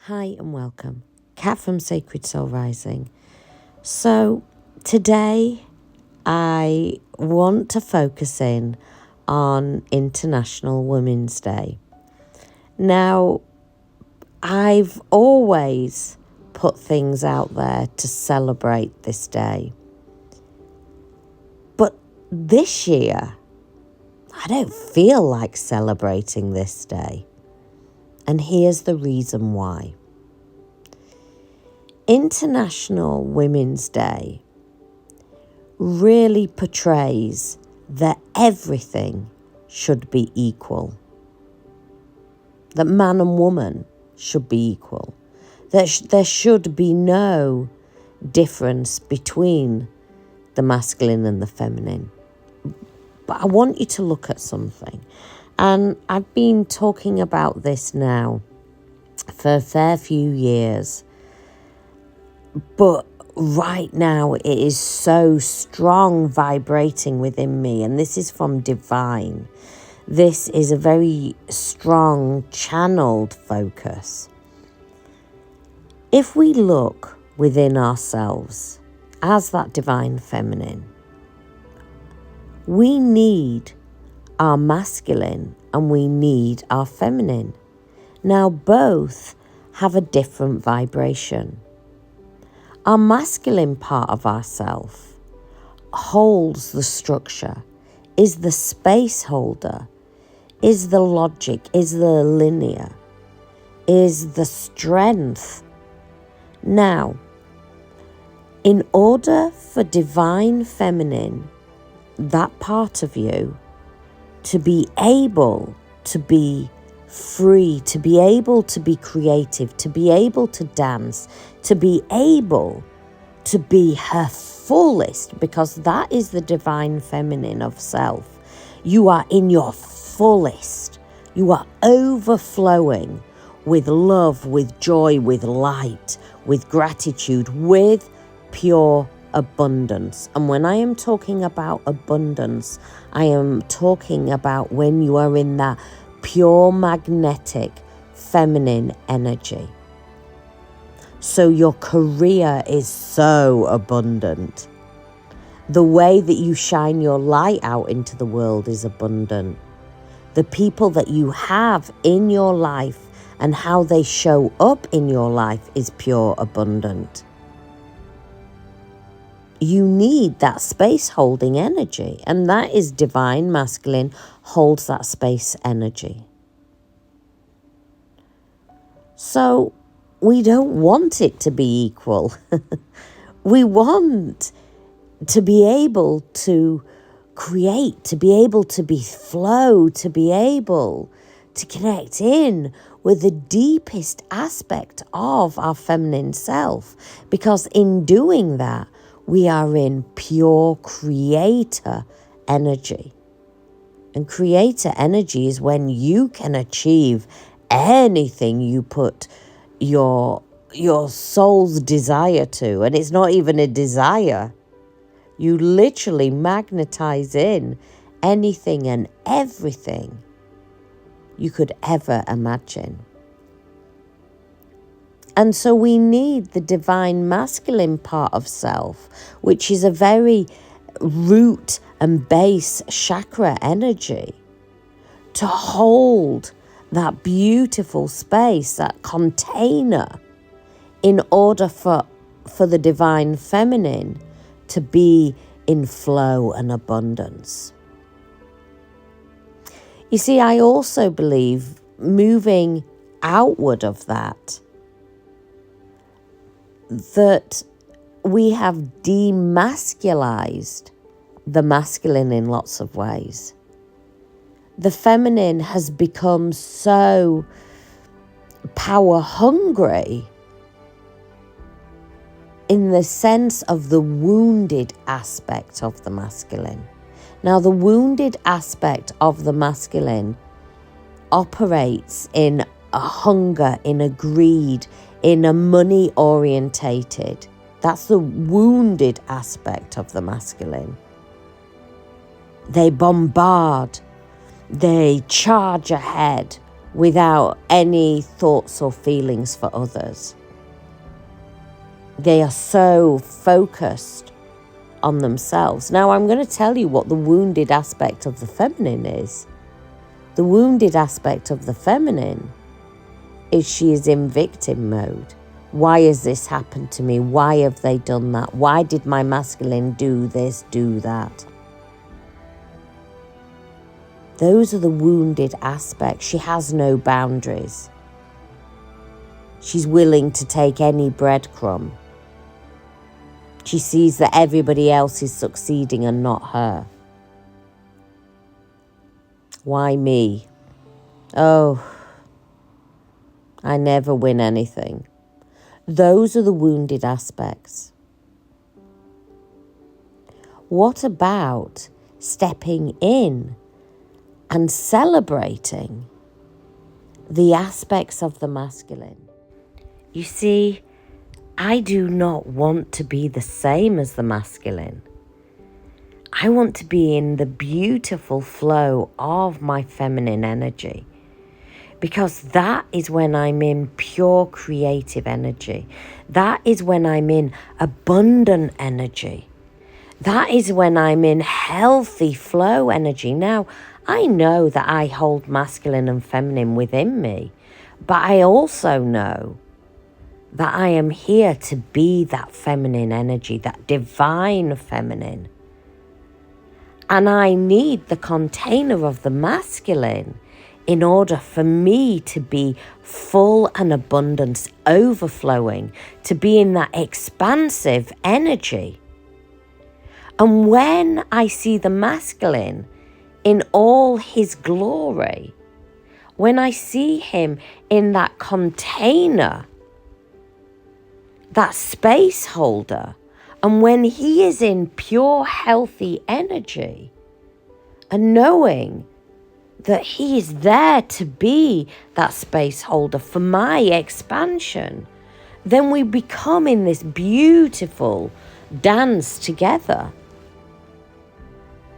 Hi and welcome. Kat from Sacred Soul Rising. So today I want to focus in on International Women's Day. Now, I've always put things out there to celebrate this day. But this year, I don't feel like celebrating this day. And here's the reason why. International Women's Day really portrays that everything should be equal. That man and woman should be equal. That there should be no difference between the masculine and the feminine. But I want you to look at something. And I've been talking about this now for a fair few years. But right now it is so strong vibrating within me. And this is from Divine. This is a very strong channeled focus. If we look within ourselves as that divine feminine, we need our masculine and we need our feminine. Now both have a different vibration. Our masculine part of ourself holds the structure, is the space holder, is the logic, is the linear, is the strength. Now, in order for divine feminine, that part of you, to be able to be free, to be able to be creative, to be able to dance, to be able to be her fullest, because that is the divine feminine of self. You are in your fullest. You are overflowing with love, with joy, with light, with gratitude, with pure abundance. And when I am talking about abundance, I am talking about when you are in that pure magnetic feminine energy. So your career is so abundant. The way that you shine your light out into the world is abundant. The people that you have in your life and how they show up in your life is pure abundant. You need that space holding energy, and that is divine masculine holds that space energy. So we don't want it to be equal. We want to be able to create, to be able to be flow, to be able to connect in with the deepest aspect of our feminine self. Because in doing that, we are in pure creator energy. And creator energy is when you can achieve anything you put your soul's desire to. And it's not even a desire. You literally magnetize in anything and everything you could ever imagine. And so we need the divine masculine part of self, which is a very root and base chakra energy, to hold that beautiful space, that container, in order for the divine feminine to be in flow and abundance. You see, I also believe moving outward of that we have demasculized the masculine in lots of ways. The feminine has become so power hungry in the sense of the wounded aspect of the masculine. Now, the wounded aspect of the masculine operates in a hunger, in a greed, in a money orientated. That's the wounded aspect of the masculine. They bombard, they charge ahead, without any thoughts or feelings for others. They are so focused on themselves. Now, I'm going to tell you what the wounded aspect of the feminine is. The wounded aspect of the feminine is she is in victim mode. Why has this happened to me? Why have they done that? Why did my masculine do this, do that? Those are the wounded aspects. She has no boundaries. She's willing to take any breadcrumb. She sees that everybody else is succeeding and not her. Why me? Oh, I never win anything. Those are the wounded aspects. What about stepping in and celebrating the aspects of the masculine? You see, I do not want to be the same as the masculine. I want to be in the beautiful flow of my feminine energy, because that is when I'm in pure creative energy. That is when I'm in abundant energy. That is when I'm in healthy flow energy. Now, I know that I hold masculine and feminine within me, but I also know that I am here to be that feminine energy, that divine feminine. And I need the container of the masculine in order for me to be full and abundance, overflowing, to be in that expansive energy. And when I see the masculine in all his glory, when I see him in that container, that space holder, and when he is in pure healthy energy, and knowing that he is there to be that space holder for my expansion, then we become in this beautiful dance together.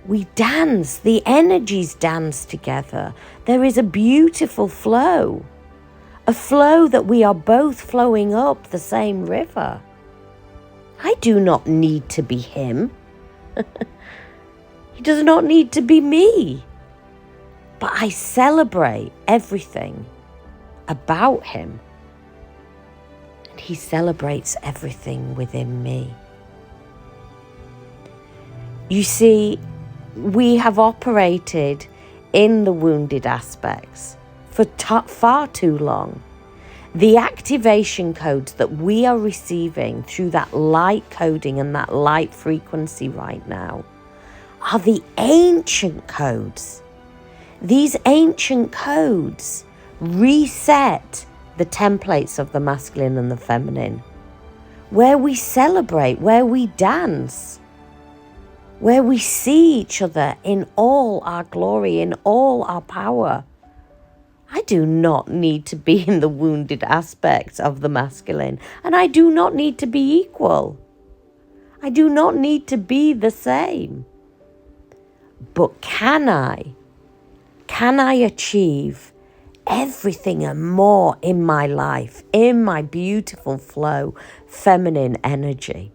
We dance, the energies dance together. There is a beautiful flow, a flow that we are both flowing up the same river. I do not need to be him. He does not need to be me. But I celebrate everything about him. And he celebrates everything within me. You see, we have operated in the wounded aspects for far too long. The activation codes that we are receiving through that light coding and that light frequency right now are the ancient codes. These ancient codes reset the templates of the masculine and the feminine, where we celebrate, where we dance, where we see each other in all our glory, in all our power. I do not need to be in the wounded aspects of the masculine, and I do not need to be equal. I do not need to be the same. But can I achieve everything and more in my life, in my beautiful flow, feminine energy?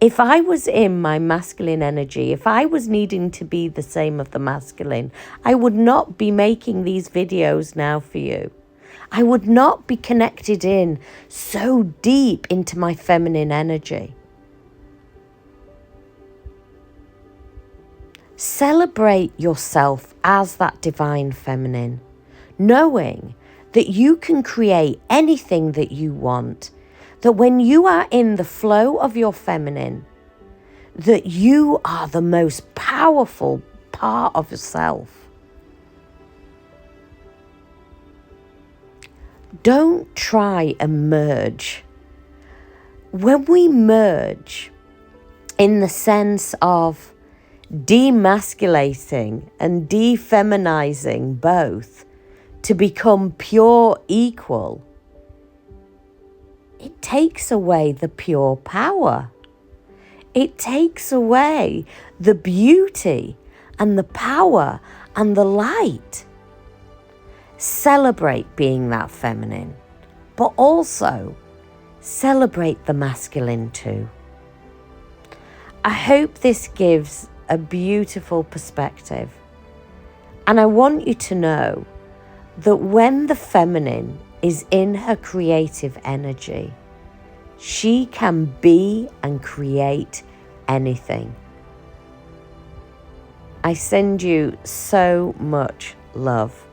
If I was in my masculine energy, if I was needing to be the same of the masculine, I would not be making these videos now for you. I would not be connected in so deep into my feminine energy. Celebrate yourself as that divine feminine, knowing that you can create anything that you want, that when you are in the flow of your feminine, that you are the most powerful part of yourself. Don't try and merge. When we merge in the sense of demasculating and defeminizing both to become pure equal, it takes away the pure power. It takes away the beauty and the power and the light. Celebrate being that feminine, but also celebrate the masculine too. I hope this gives a beautiful perspective. And I want you to know that when the feminine is in her creative energy, she can be and create anything. I send you so much love.